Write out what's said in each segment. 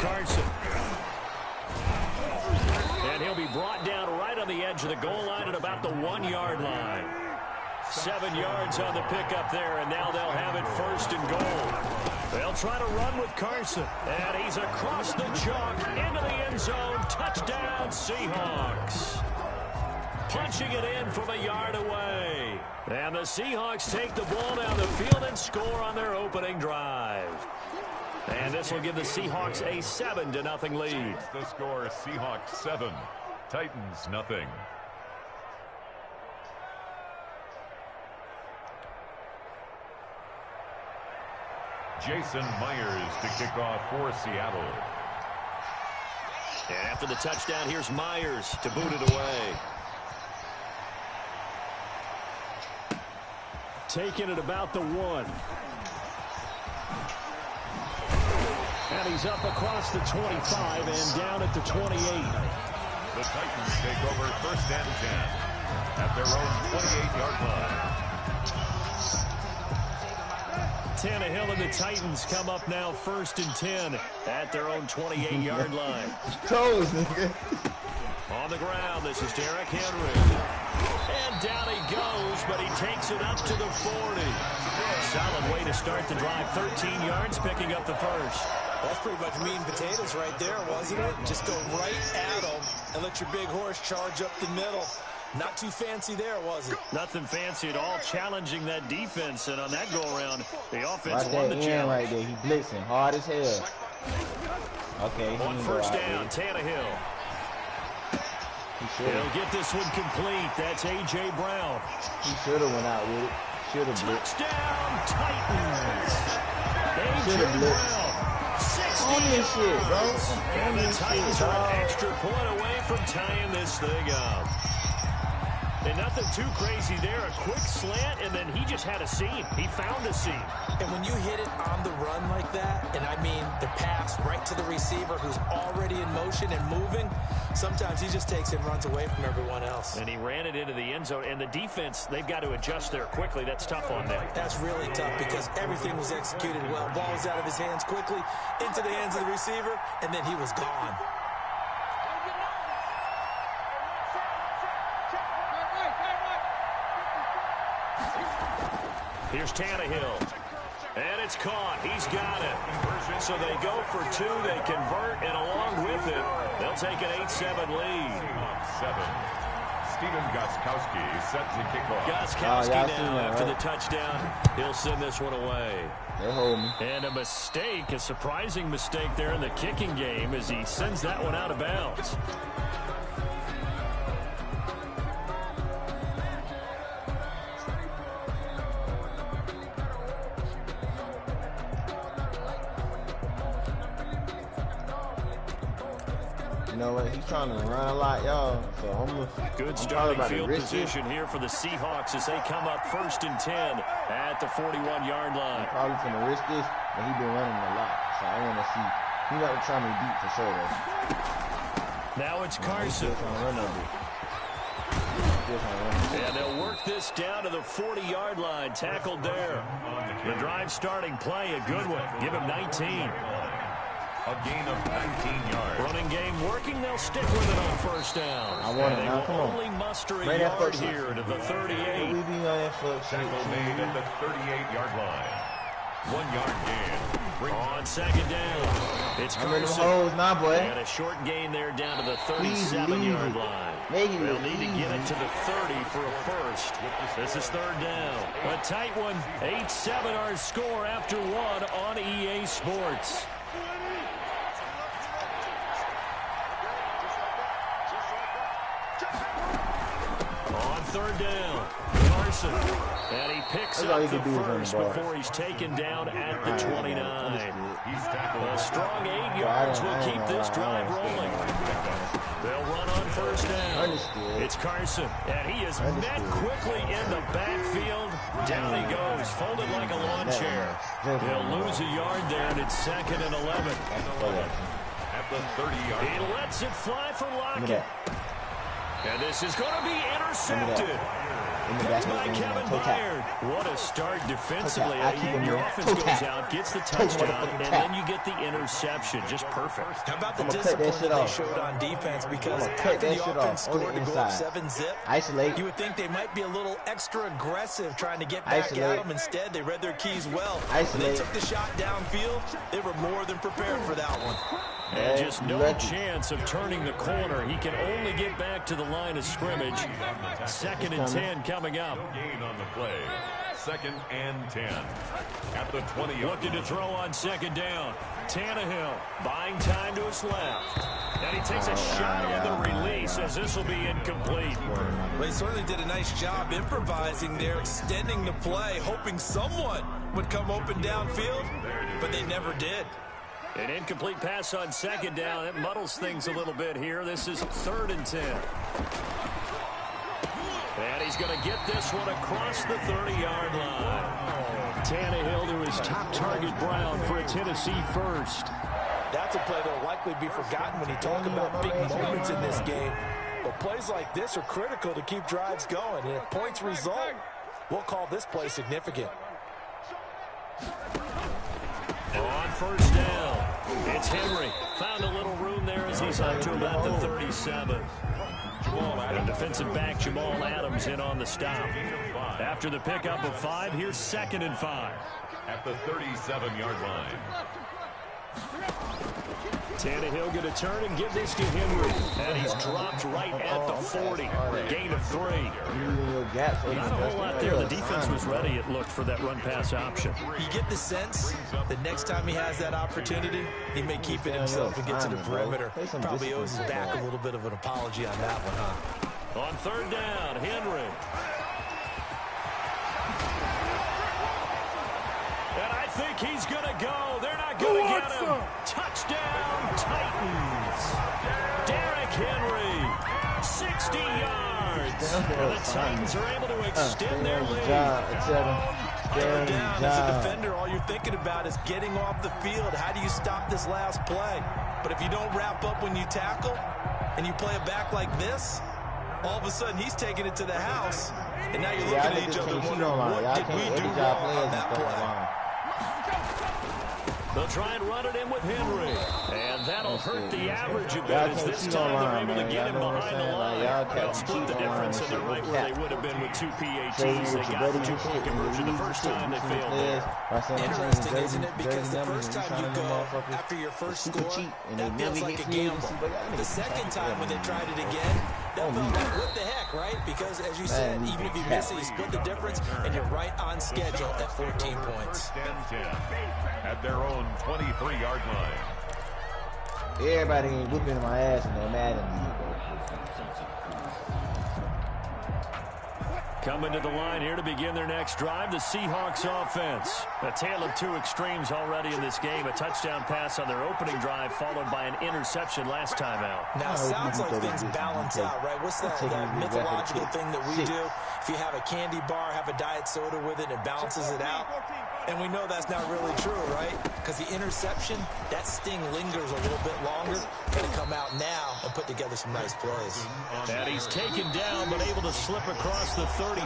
Carson. And he'll be brought down right on the edge of the goal line at about the 1-yard line. 7 yards on the pickup there, and now they'll have it 1st and goal. They'll try to run with Carson, and he's across the chalk into the end zone. Touchdown, Seahawks. Punching it in from a yard away. And the Seahawks take the ball down the field and score on their opening drive. And this will give the Seahawks a 7-0 lead. The score is Seahawks 7, Titans 0. Jason Myers to kick off for Seattle. And after the touchdown, here's Myers to boot it away. Taking it about the 1. And he's up across the 25 and down at the 28. The Titans take over 1st and 10 at their own 28-yard line. Tannehill and the Titans come up now 1st and 10 at their own 28-yard line. On the ground, this is Derrick Henry. And down he goes, but he takes it up to the 40. Solid way to start the drive. 13 yards, picking up the 1st. That's pretty much meat and potatoes right there, wasn't it? Just go right at them and let your big horse charge up the middle. Not too fancy there, was it? Nothing fancy at all, challenging that defense. And on that go-around, the offense won the challenge. Right there, he's blitzing hard as hell. Okay. On 1st down, Tannehill. He'll get this one complete. That's A.J. Brown. He should have went out with it. Should have blitzed. Touchdown, Titans. A.J. Brown. 60 shit, bro. And the Titans are an extra point away from tying this thing up. And nothing too crazy there. A quick slant, and then he just had a seam. He found a seam. And when you hit it on the run like that, and I mean the pass right to the receiver who's already in motion and moving, sometimes he just takes it and runs away from everyone else. And he ran it into the end zone. And the defense, they've got to adjust there quickly. That's tough on them. That's really tough because everything was executed well. Ball was out of his hands quickly, into the hands of the receiver, and then he was gone. Here's Tannehill. And it's caught. He's got it. So they go for 2. They convert, and along with it, they'll take an 8-7 lead. 7. Steven Gostkowski set to kick off. Gostkowski now after the touchdown. He'll send this one away. They hold me. And a mistake, a surprising mistake there in the kicking game as he sends that one out of bounds. You know what? He's trying to run a lot, y'all. So good starting field position here for the Seahawks as they come up 1st and 10 at the 41-yard line. I'm probably going to risk this, but he's been running a lot. So I want to see. He's not trying to be deep for sure, though. Now it's Carson. And they'll work this down to the 40-yard line. Tackled there. The drive starting play, a good one. Give him 19. A gain of 19 yards. Running game working. They'll stick with it on 1st down. I want it now. Come on. Only muster a yard here to the 38. We be on that foot. Tackle made at the 38-yard line. 1 yard gain. On 2nd down. It's Carson. Holes now, boy. And a short gain there down to the 37-yard line. They'll need to get it to the 30 for a first. This is 3rd down. A tight one. 8-7 our score after 1 on EA Sports. On 3rd down, Carson. And he picks up the first before he's taken down at the 29. A strong 8 yards will keep this drive rolling. They'll run on 1st down. It's Carson, and he is met quickly in the backfield. Down he goes, folded like a lawn chair. He'll lose a yard there, and it's 2nd and 11. At the 30-yard line. He lets it fly for Lockett. And this is going to be intercepted. in the back of the By end. Kevin Toe tap. Byard. What a start defensively. I keep him Your in. offense Toe goes tap. out, gets the Toe touchdown, motherfucking and tap. then you get the interception. Just perfect. How about the I'ma cut that discipline shit that they off. showed on defense? Because I'ma cut after that the shit offense off on the scored to go up inside. 7-zip, Isolate. you would think they might be a little extra aggressive trying to get back Isolate. at them. Instead, they read their keys well. When Isolate. they took the shot downfield, they were more than prepared for that one. And just no lucky. chance of turning the corner. He can only get back to the line of scrimmage. 2nd and 10 coming up. Gain on the play. 2nd and 10. At the 20. Looking to throw on 2nd down. Tannehill buying time to his left. And he takes a shot on the release as this will be incomplete. Well, they certainly did a nice job improvising there, extending the play, hoping someone would come open downfield, but they never did. An incomplete pass on 2nd down. It muddles things a little bit here. This is 3rd and 10. And he's going to get this one across the 30-yard line. Tannehill to his top target, Brown, for a Tennessee first. That's a play that will likely be forgotten when you talk about big moments in this game. But plays like this are critical to keep drives going. And if points result, we'll call this play significant. On 1st down, it's Henry. Found a little room there as he's up to about the 37. And defensive back Jamal Adams in on the stop. After the pickup of 5, here's 2nd and 5. At the 37-yard line. Tannehill going to turn and give this to Henry. And he's dropped right at the 40. Gain of 3. Not a whole lot there. The defense was ready, it looked, for that run-pass option. You get the sense that next time he has that opportunity, he may keep it himself and get to the perimeter. Probably owes his back a little bit of an apology on that one, huh? On 3rd down, Henry. And I think he's going to go. They're not going to get him. Touchdown, Titans. Derrick Henry, 60 yards. And the Titans are able to extend their lead. Third down, as a defender, all you're thinking about is getting off the field. How do you stop this last play? But if you don't wrap up when you tackle and you play it back like this, all of a sudden he's taking it to the house. And now you're looking at each other wondering, what did we do wrong on that play? They'll try and run it in with Henry. And that'll hurt the average a bit as this time they're able to get him behind the line. They'll split the difference and they're right where they would have been with 2 PATs. They got the 2-point conversion the first time they failed there. Interesting, isn't it? Because the first time you go after your first score, that feels like a gamble. The second time when they tried it again, that felt like, what the heck, right? Because, as you said, even if you miss it, you split the difference, and you're right on schedule at 14 points. At their own 23-yard line. Everybody ain't whooping my ass in that Madden. Coming to the line here to begin their next drive, the Seahawks offense. A tale of 2 extremes already in this game. A touchdown pass on their opening drive, followed by an interception last time out. Now, it sounds like things balance out, right? What's that mythological thing that we do? If you have a candy bar, have a diet soda with it, it balances it out. And we know that's not really true, right? Because the interception, that sting lingers a little bit longer. Got to come out now and put together some nice plays. And he's taken down, but able to slip across the 35.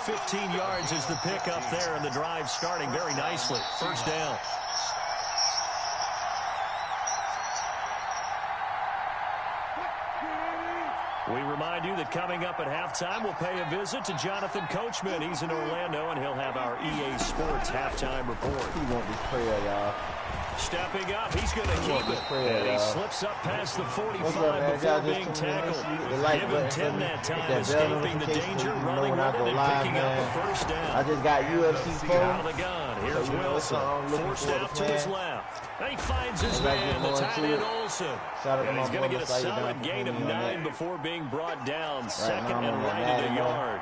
15 yards is the pickup there, and the drive starting very nicely. 1st down. We remind you that coming up at halftime, we'll pay a visit to Jonathan Coachman. He's in Orlando, and he'll have our EA Sports halftime report. He won't be prayer, y'all. Stepping up, he's going to keep it. And he slips up past the 45 before being tackled. Give him 10 that time, escaping the danger, running with it, and picking up the 1st down. I just got UFC 4. Out of the gun. Here's Wilson, forced out to his left. And he finds his man, the tight end Olsen. And he's going to get a solid gain of 9 before being brought down. 2nd and right at the yard.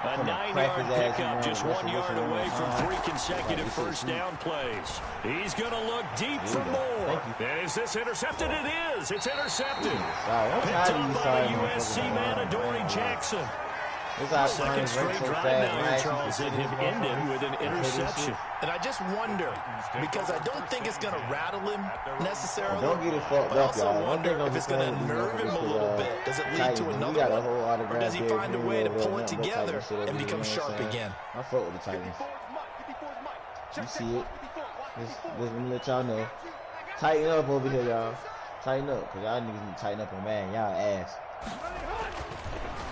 A 9-yard pickup, just 1 yard away from 3 consecutive 1st down plays. He's going to look deep for more. And is this intercepted? It is. It's intercepted. Picked up by the USC man, Adoree Jackson. 2nd straight drive now here, Charles, that have ended with an interception. And I just wonder, because I don't think it's going to rattle him necessarily. Don't get it fucked up, y'all. I also wonder if it's going to nerve him a little bit. Does it lead to another one? Or does he find a way to pull it together and become sharp again? I fuck with the Titans. You see it. Just let me let y'all know. Tighten up over here, y'all. Tighten up, because y'all niggas need to tighten up on man. Y'all ass.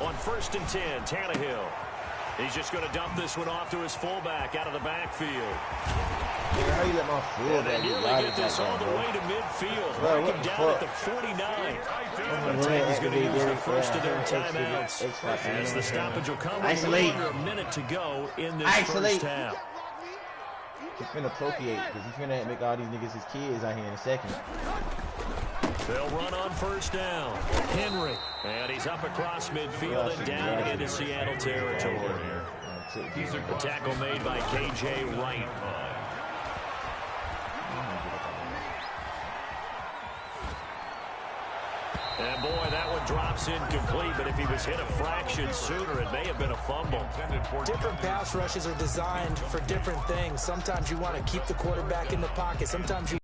On 1st and 10, Tannehill. He's just going to dump this one off to his fullback out of the backfield. Yeah, how you let my fullback get this all the way to midfield. Mark him down at the 49. The Titans going to use the first of their timeouts. As the stoppage will come with under a minute to go in this first half. He's finna procreate because he's finna make all these niggas his kids out here in a second. They'll run on 1st down. Henry. And he's up across midfield and down into Seattle territory. The tackle made by K.J. Wright. And boy, that one drops incomplete, but if he was hit a fraction sooner, it may have been a fumble. Different pass rushes are designed for different things. Sometimes you want to keep the quarterback in the pocket. Sometimes you...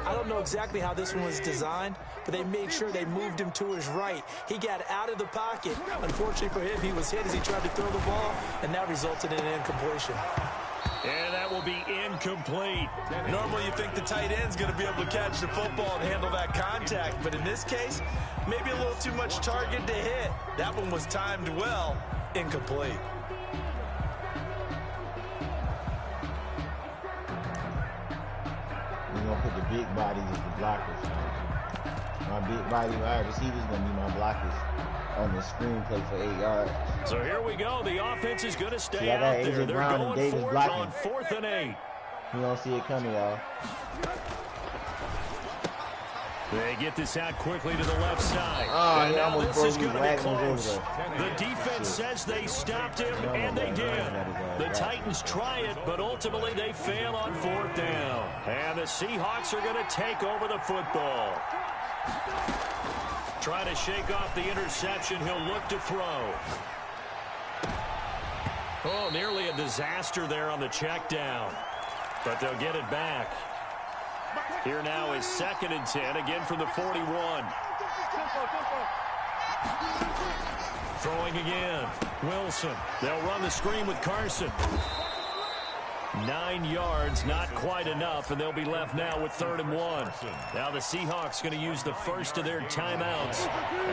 I don't know exactly how this one was designed, but they made sure they moved him to his right. He got out of the pocket. Unfortunately for him, he was hit as he tried to throw the ball, and that resulted in an incompletion. And that will be incomplete. Normally you think the tight end's going to be able to catch the football and handle that contact, but in this case, maybe a little too much target to hit. That one was timed well. Incomplete. We're going to put the big bodies as the blockers. My big body wide receivers going to be my blockers on the screenplay for 8 yards. So here we go. The offense is going to stay out there. They're going for it on 4th and 8. You don't see it coming, y'all. They get this out quickly to the left side. Oh, and yeah, now this is going to be close. The defense says they stopped him, and they did. The Titans try it, but ultimately they fail on 4th down. And the Seahawks are going to take over the football. Trying to shake off the interception. He'll look to throw. Oh, nearly a disaster there on the check down. But they'll get it back. Here now is 2nd and 10, again from the 41. Throwing again. Wilson. They'll run the screen with Carson. 9 yards, not quite enough, and they'll be left now with 3rd and 1. Now the Seahawks going to use the first of their timeouts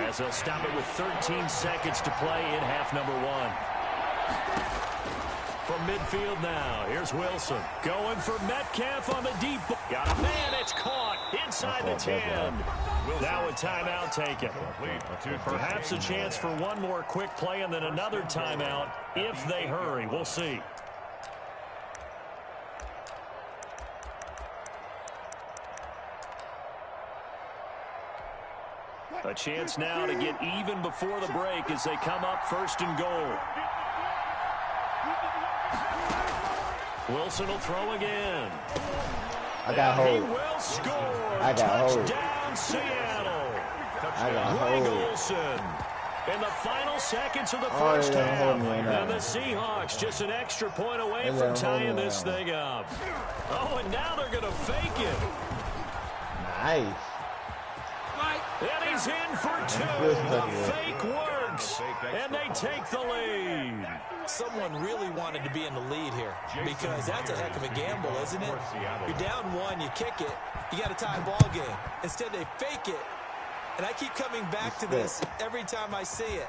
as they'll stop it with 13 seconds to play in half number 1. From midfield now, here's Wilson. Going for Metcalf on the deep. Got a man, it's caught inside the 10. Now a timeout taken. Perhaps a chance for one more quick play and then another timeout if they hurry. We'll see. A chance now to get even before the break as they come up 1st and goal. Wilson will throw again. I got hold. He will score. I got hold. Touchdown, Seattle. I got Greg hold. Olsen. In the final seconds of the first half. And the Seahawks just an extra point away from tying this thing up. Oh, and now they're going to fake it. Nice. And he's in for 2. The fake works. And they take the lead. Someone really wanted to be in the lead here because that's a heck of a gamble, isn't it? You're down 1, you kick it, you got a tie ball game. Instead, they fake it. And I keep coming back to this every time I see it.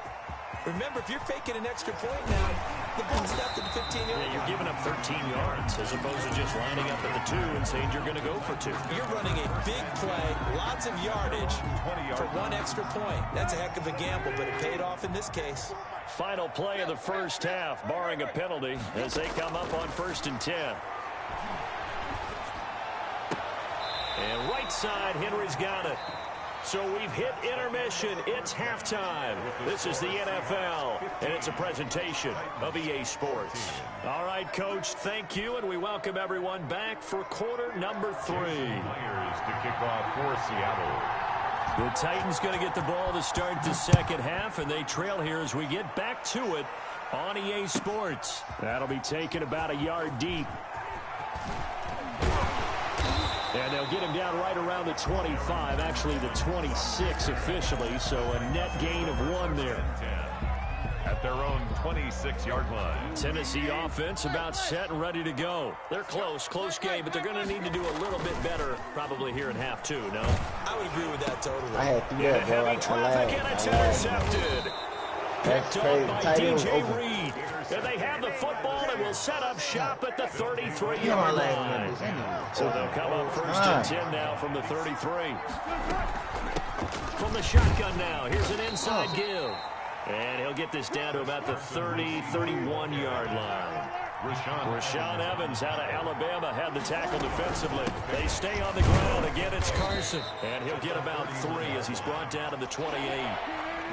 Remember, if you're faking an extra point now, the ball's stopped at the 15-yard line. Yeah, you're giving up 13 yards as opposed to just lining up at the 2 and saying you're going to go for 2. You're running a big play, lots of yardage for 1 extra point. That's a heck of a gamble, but it paid off in this case. Final play of the first half, barring a penalty, as they come up on 1st and 10. And right side, Henry's got it. So we've hit intermission. It's halftime. This is the NFL, and it's a presentation of EA Sports. All right, Coach, thank you, and we welcome everyone back for quarter number 3. Players to kick off for Seattle. The Titans going to get the ball to start the second half, and they trail here as we get back to it on EA Sports. That'll be taken about a yard deep. And they'll get him down right around the 25, actually the 26 officially, so a net gain of 1 there. At their own 26-yard line. Tennessee offense about set and ready to go. They're close game, but they're going to need to do a little bit better probably here in half 2, no? I would agree with that totally. I had 3 up, bro. Heavy traffic, and it's intercepted. That's Picked crazy. off by DJ Reed. And they have the football and will set up shop at the 33-yard line. So they'll come up first and 10 now from the 33. From the shotgun now, here's an inside give. And he'll get this down to about the 30, 31-yard line. Rashaan Evans out of Alabama had the tackle defensively. They stay on the ground. Again, it's Carson. And he'll get about 3 as he's brought down to the 28.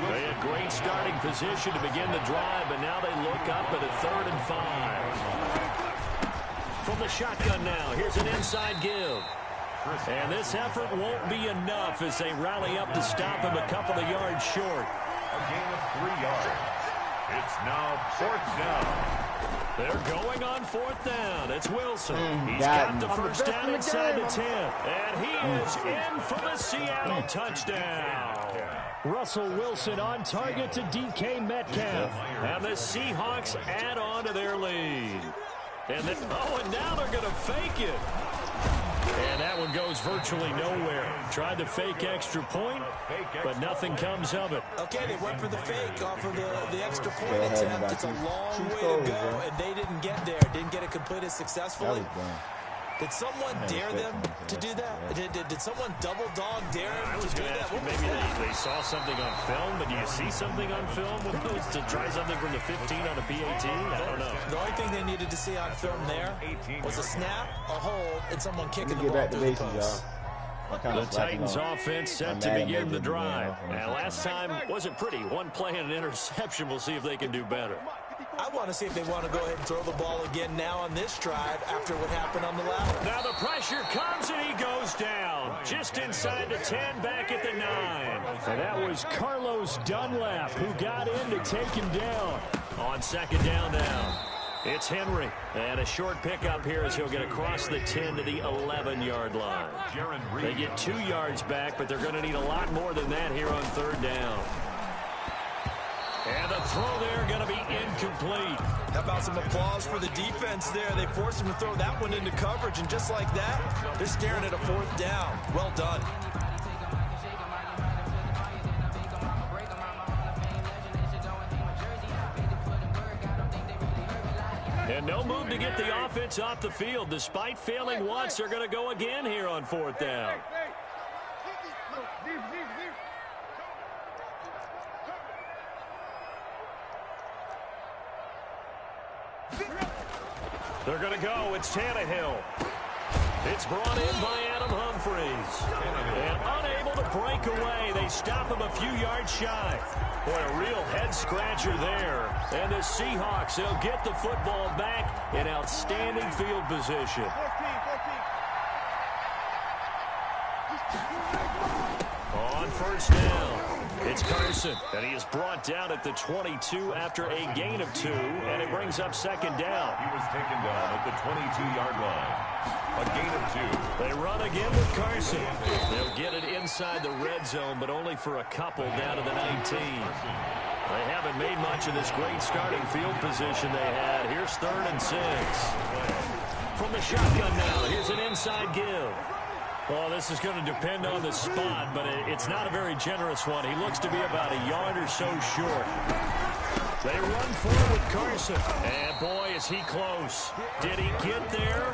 They had great starting position to begin the drive, but now they look up at a 3rd and 5. From the shotgun now, here's an inside give. And this effort won't be enough as they rally up to stop him a couple of yards short. A gain of 3 yards. It's now 4th down. They're going on 4th down. It's Wilson. He's got the first down inside the 10. And he is in for the Seattle touchdown. Russell Wilson on target to DK Metcalf. And the Seahawks add on to their lead. And now they're going to fake it. And that one goes virtually nowhere. Tried to fake extra point, but nothing comes of it. Okay, they went for the fake off of the extra point attempt. It's a long way to go, and they didn't get there. Didn't get it completed successfully. Did someone dare them to do that? Did someone double dog dare them to do that? Maybe they saw something on film, but do you see something on film with those to try something from the 15 on a PAT? I don't know. The only thing they needed to see on film there was a snap, a hold, and someone kicking the ball through the post. The Titans offense set to begin the drive. And last time wasn't pretty. One play and an interception. We'll see if they can do better. I want to see if they want to go ahead and throw the ball again now on this drive after what happened on the last one. Now the pressure comes and he goes down. Just inside the 10, back at the 9. And that was Carlos Dunlap who got in to take him down. On 2nd down now. It's Henry. And a short pickup here as he'll get across the 10 to the 11-yard line. They get 2 yards back, but they're going to need a lot more than that here on 3rd down. And the throw there going to be incomplete. How about some applause for the defense there? They forced him to throw that one into coverage, and just like that, they're staring at a 4th down. Well done. And no move to get the offense off the field. Despite failing once, they're going to go again here on 4th down. They're going to go. It's Tannehill. It's brought in by Adam Humphries. And unable to break away. They stop him a few yards shy. Boy, a real head-scratcher there. And the Seahawks, they'll get the football back in outstanding field position. On 1st down. It's Carson, and he is brought down at the 22 after a gain of 2, and it brings up 2nd down. He was taken down at the 22-yard line. A gain of 2. They run again with Carson. They'll get it inside the red zone, but only for a couple down to the 19. They haven't made much of this great starting field position they had. Here's 3rd and 6. From the shotgun now, here's an inside give. Well, this is going to depend on the spot, but it's not a very generous one. He looks to be about a yard or so short. They run forward with Carson. And, boy, is he close. Did he get there?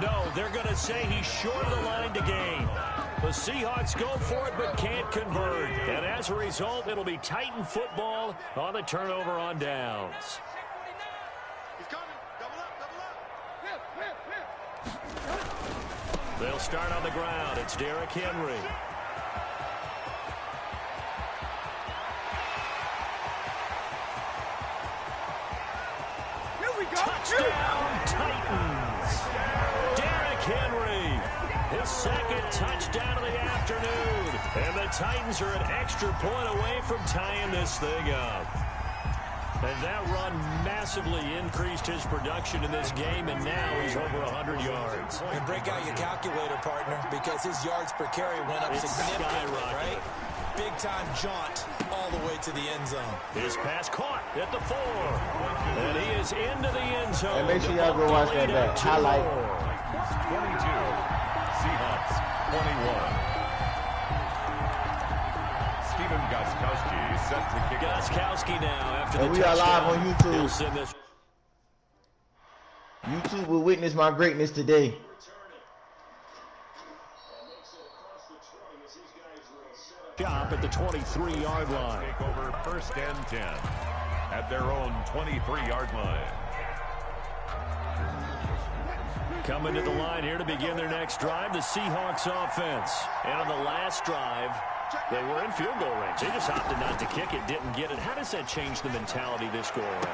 No, they're going to say he's short of the line to gain. The Seahawks go for it but can't convert. And as a result, it'll be Titan football on the turnover on downs. They'll start on the ground. It's Derrick Henry. Here we go. Touchdown, Titans. Derrick Henry. His 2nd touchdown of the afternoon. And the Titans are an extra point away from tying this thing up. And that run massively increased his production in this game, and now he's over 100 yards. And break out your calculator, partner, because his yards per carry went up significantly, right? Big-time jaunt all the way to the end zone. His pass caught at the 4. And he is into the end zone. And make sure y'all go watch that back. Highlight. 22. Seahawks 21. Steven Gostkowski set to kick. Gostkowski now after the we are live on YouTube. This. YouTube will witness my greatness today. Stop at the 23-yard line. Take over 1st and 10 at their own 23-yard line. Coming to the line here to begin their next drive, the Seahawks offense. And on the last drive, they were in field goal range. They just opted not to kick it, didn't get it. How does that change the mentality this go around?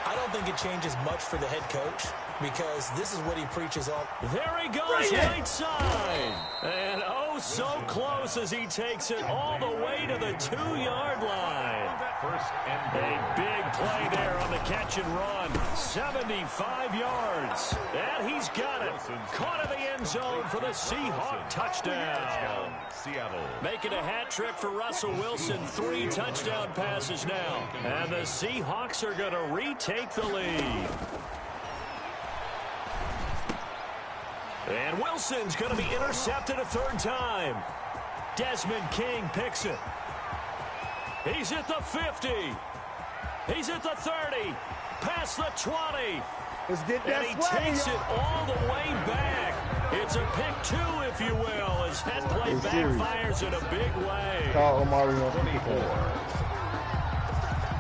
I don't think it changes much for the head coach because this is what he preaches all. There he goes, right side. And oh, so close as he takes it all the way to the 2-yard line. A big play there on the catch and run. 75 yards. And he's got it. Caught in the end zone for the Seahawk touchdown. Seattle. Making a hat trick for Russell Wilson. 3 touchdown passes now. And the Seahawks are going to retake the lead. And Wilson's going to be intercepted a 3rd time. Desmond King picks it. He's at the 50. He's at the 30. Past the 20. Let's get that and he takes it all the way back. It's a pick 2, if you will, as that play backfires in a big way. Call Omari on 24.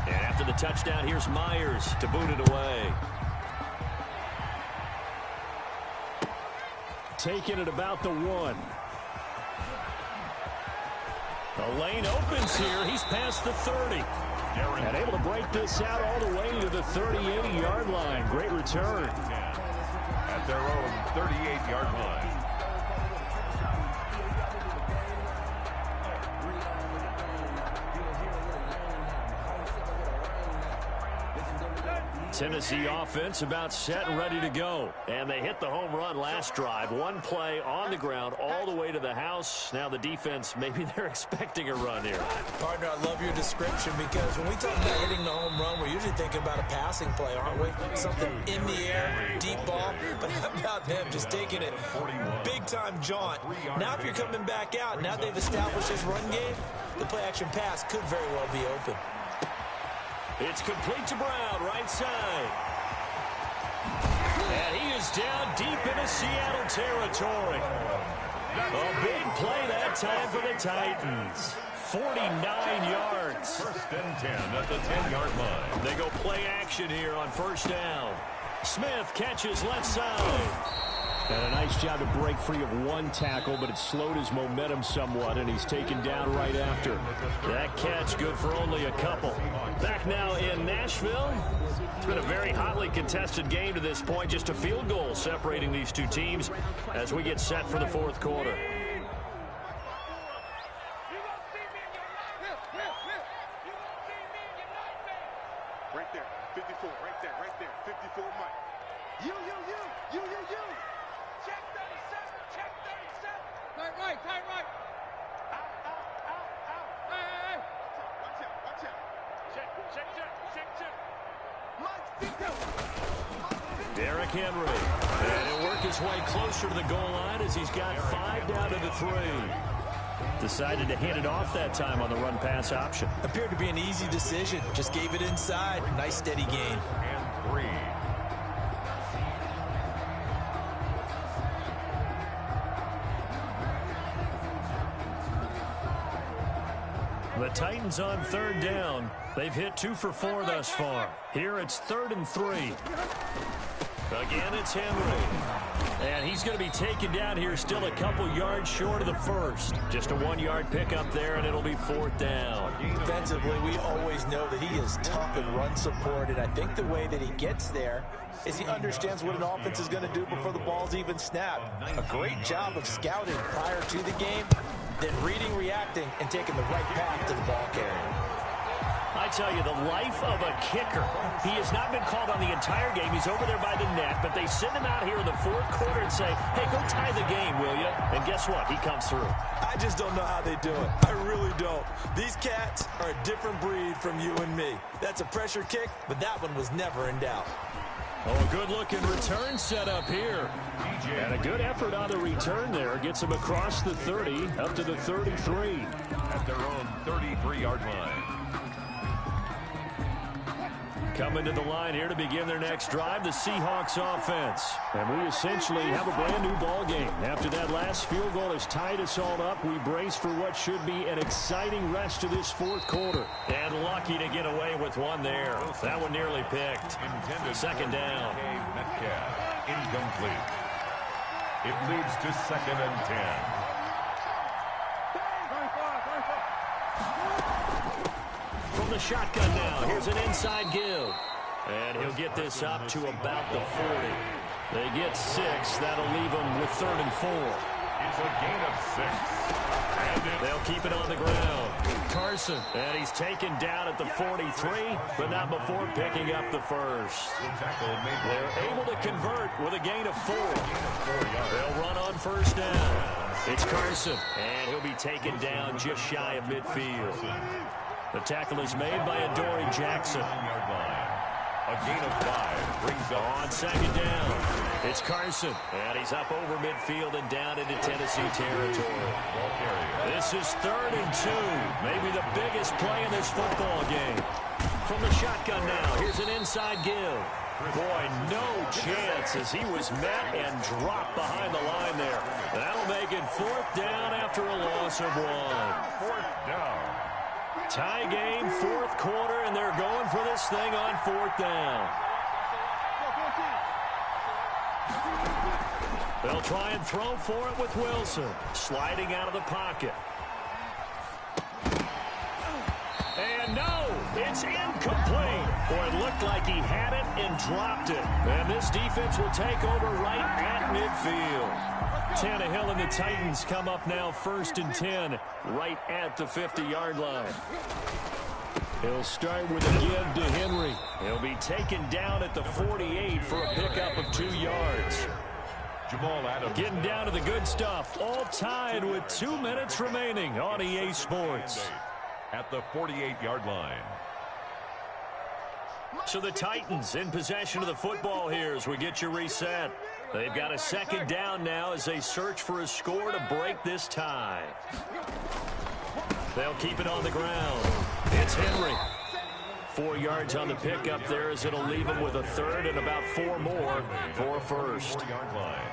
And after the touchdown, here's Myers to boot it away. Taking it about the 1. The lane opens here. He's past the 30. And able to break this out all the way to the 38-yard line. Great return. At their own 38-yard line. Tennessee offense about set and ready to go. And they hit the home run last drive. 1 play on the ground all the way to the house. Now the defense, maybe they're expecting a run here. Partner, I love your description because when we talk about hitting the home run, we're usually thinking about a passing play, aren't we? Something in the air, deep ball. But how about them just taking it big-time jaunt? Now if you're coming back out, now they've established this run game, the play-action pass could very well be open. It's complete to Brown, right side. And he is down deep into Seattle territory. A big play that time for the Titans. 49 yards. 1st and 10 at the 10-yard line. They go play action here on 1st down. Smith catches left side. And a nice job to break free of 1 tackle, but it slowed his momentum somewhat, and he's taken down right after. That catch good for only a couple. Back now in Nashville. It's been a very hotly contested game to this point. Just a field goal separating these two teams as we get set for the 4th quarter. Right there, 54, right there, 54, Mike. You. Check 37. Tight right. Out. Hey. Watch out. Check. Mike, Derrick Henry. And he'll work his way closer to the goal line as he's got 5 down to the 3. Decided to hand it off that time on the run-pass option. Appeared to be an easy decision. Just gave it inside. Nice steady gain. And 3. The Titans on 3rd down. They've hit 2 for 4 thus far. Here it's 3rd and 3. Again, it's Henry. And he's going to be taken down here still a couple yards short of the 1st. Just a 1-yard pickup there, and it'll be 4th down. Defensively, we always know that he is tough in run support, and I think the way that he gets there is he understands what an offense is going to do before the ball's even snapped. A great job of scouting prior to the game, then reading, reacting, and taking the right path to the ball carrier. I tell you, the life of a kicker. He has not been called on the entire game. He's over there by the net, but they send him out here in the fourth quarter and say, hey, go tie the game, will you? And guess what? He comes through. I just don't know how they do it. I really don't. These cats are a different breed from you and me. That's a pressure kick, but that one was never in doubt. Oh, a good-looking return set up here. And a good effort on the return there. Gets him across the 30, up to the 33. At their own 33-yard line. Coming to the line here to begin their next drive, the Seahawks offense. And we essentially have a brand-new ball game. After that last field goal has tied us all up, we brace for what should be an exciting rest of this fourth quarter. And lucky to get away with one there. That one nearly picked. Second down. Metcalf, incomplete. It leads to 2nd and 10. From the shotgun now, here's an inside give. And he'll get this up to about the 40. They get 6. That'll leave them with 3rd and 4. It's a gain of 6. And they'll keep it on the ground. Carson, and he's taken down at the 43, but not before picking up the first. They're able to convert with a gain of 4. They'll run on first down. It's Carson, and he'll be taken down just shy of midfield. The tackle is made by Adoree Jackson. A gain of 5 brings up on second down. It's Carson, and he's up over midfield and down into Tennessee territory. This is 3rd and 2, maybe the biggest play in this football game. From the shotgun now, here's an inside give. Boy, no chance as he was met and dropped behind the line there. That'll make it 4th down after a loss of 1. 4th down. Tie game, 4th quarter, and they're going for this thing on 4th down. They'll try and throw for it with Wilson. Sliding out of the pocket. And no, it's incomplete. Boy, it looked like he had it and dropped it. And this defense will take over right at midfield. Tannehill and the Titans come up now 1st and 10, right at the 50-yard line. He'll start with a give to Henry. He'll be taken down at the 48 for a pickup of 2 yards. Jamal Adams getting down to the good stuff, all tied with 2 minutes remaining on EA Sports. At the 48-yard line. So the Titans in possession of the football here as we get you reset. They've got a 2nd down now as they search for a score to break this tie. They'll keep it on the ground. It's Henry. 4 yards on the pickup there as it'll leave him with a 3rd and about 4 more for a first. 4-yard line.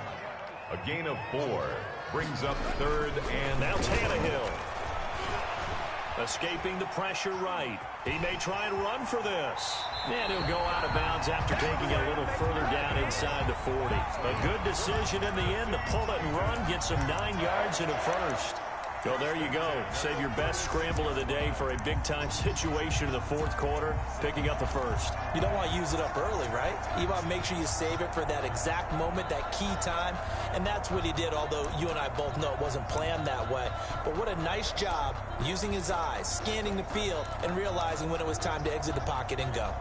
A gain of 4 brings up 3rd and now Tannehill. Escaping the pressure right. He may try and run for this. And he'll go out of bounds after taking a little further down inside the 40. A good decision in the end to pull it and run, get some 9 yards and a first. So there you go. Save your best scramble of the day for a big-time situation in the 4th quarter, picking up the first. You don't want to use it up early, right? You want to make sure you save it for that exact moment, that key time. And that's what he did, although you and I both know it wasn't planned that way. But what a nice job using his eyes, scanning the field, and realizing when it was time to exit the pocket and go.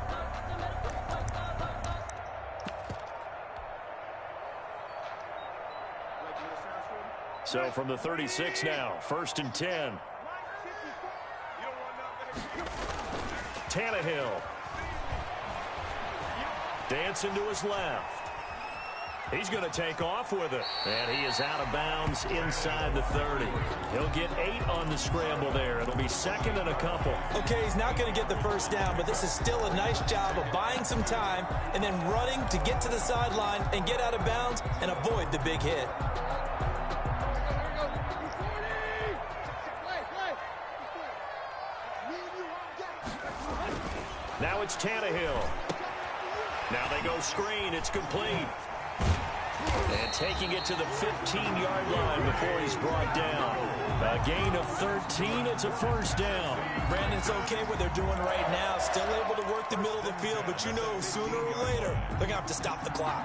So from the 36 now, 1st and 10. Tannehill. Dancing to his left. He's going to take off with it. And he is out of bounds inside the 30. He'll get 8 on the scramble there. It'll be 2nd and a couple. Okay, he's not going to get the first down, but this is still a nice job of buying some time and then running to get to the sideline and get out of bounds and avoid the big hit. Now it's Tannehill. Now they go screen. It's complete. And taking it to the 15-yard line before he's brought down. A gain of 13. It's a first down. Brandon's okay what they're doing right now. Still able to work the middle of the field, but you know sooner or later they're going to have to stop the clock.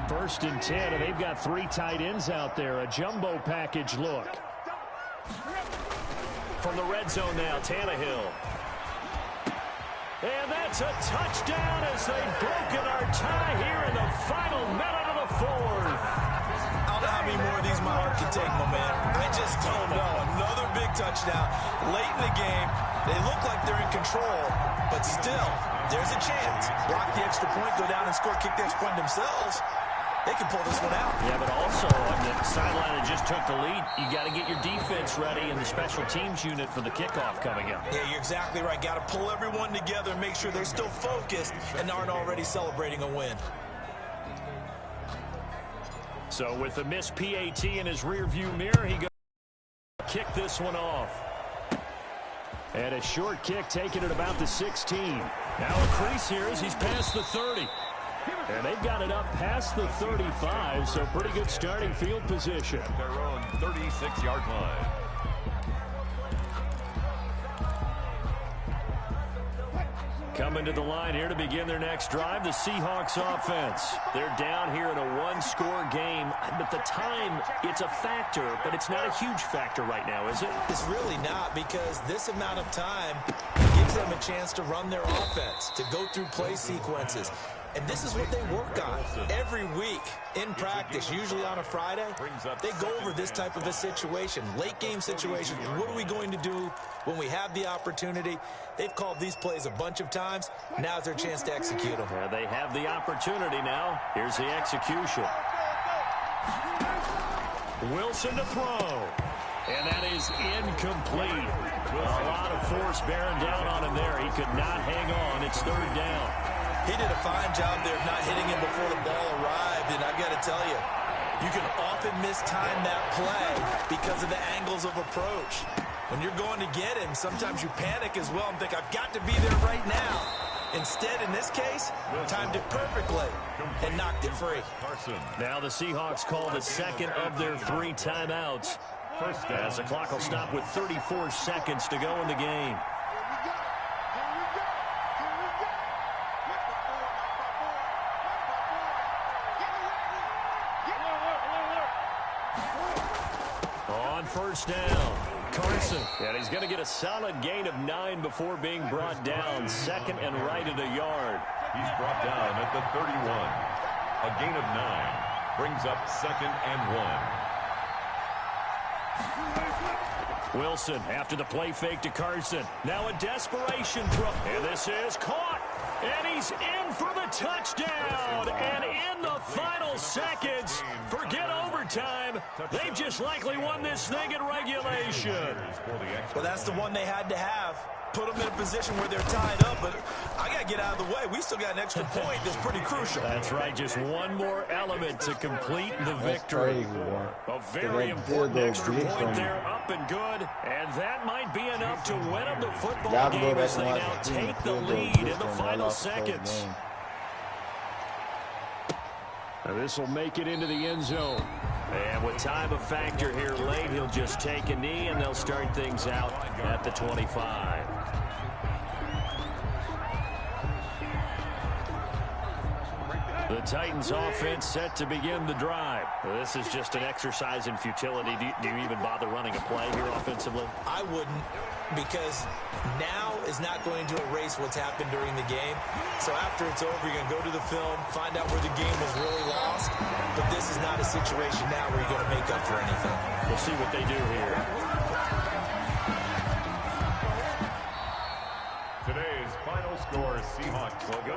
1st and 10, and they've got 3 tight ends out there. A jumbo package look. From the red zone now, Tannehill. And that's a touchdown as they've broken our tie here in the final minute of the fourth. I don't know how many more of these my heart can take, my man. I just don't know. Another big touchdown late in the game. They look like they're in control, but still, there's a chance. Block the extra point, go down and score, kick the extra point themselves. They can pull this one out. Yeah, but also on the sideline that just took the lead, you got to get your defense ready and the special teams unit for the kickoff coming up. Yeah, you're exactly right. Got to pull everyone together and make sure they're still focused and aren't already celebrating a win. So with the missed PAT in his rearview mirror, he goes to kick this one off. And a short kick taken at about the 16. Now a crease here as he's past the 30. And they've got it up past the 35, so pretty good starting field position. At their own 36-yard line. Coming to the line here to begin their next drive, the Seahawks offense. They're down here in a one-score game, but the time, it's a factor, but it's not a huge factor right now, is it? It's really not, because this amount of time gives them a chance to run their offense, to go through play sequences. And this is what they work on every week in practice, usually on a Friday. They go over this type of a situation, late game situation. What are we going to do when we have the opportunity? They've called these plays a bunch of times. Now's their chance to execute them. Yeah, they have the opportunity now. Here's the execution. Wilson to throw. And that is incomplete. A lot of force bearing down on him there. He could not hang on. It's third down. He did a fine job there of not hitting him before the ball arrived, and I've got to tell you, you can often mistime that play because of the angles of approach. When you're going to get him, sometimes you panic as well and think, I've got to be there right now. Instead, in this case, timed it perfectly and knocked it free. Now the Seahawks call the second of their 3 timeouts. As the clock will stop with 34 seconds to go in the game. First down, Carson. And he's going to get a solid gain of 9 before being brought down. Second and right at a yard. He's brought down at the 31. A gain of 9 brings up second and 1. Wilson after the play fake to Carson. Now a desperation throw. And this is caught. And he's in for the touchdown. And in the final seconds, forget overtime. They've just likely won this thing in regulation. Well, that's the one they had to have. Put them in a position where they're tied up, but I got to get out of the way. We still got an extra point that's pretty crucial. That's right. Just one more element to complete the victory. A very important extra point there, up and good. And that might be enough to win them the football game as they now take the lead in the final seconds. This will make it into the end zone. And with time a factor here late, he'll just take a knee, and they'll start things out at the 25. The Titans offense set to begin the drive. This is just an exercise in futility. Do you even bother running a play here offensively? I wouldn't, because now is not going to erase what's happened during the game. So after it's over, you're going to go to the film, find out where the game was really lost. But this is not a situation now where you're going to make up for anything. We'll see what they do here. Today's final score, Seahawks will go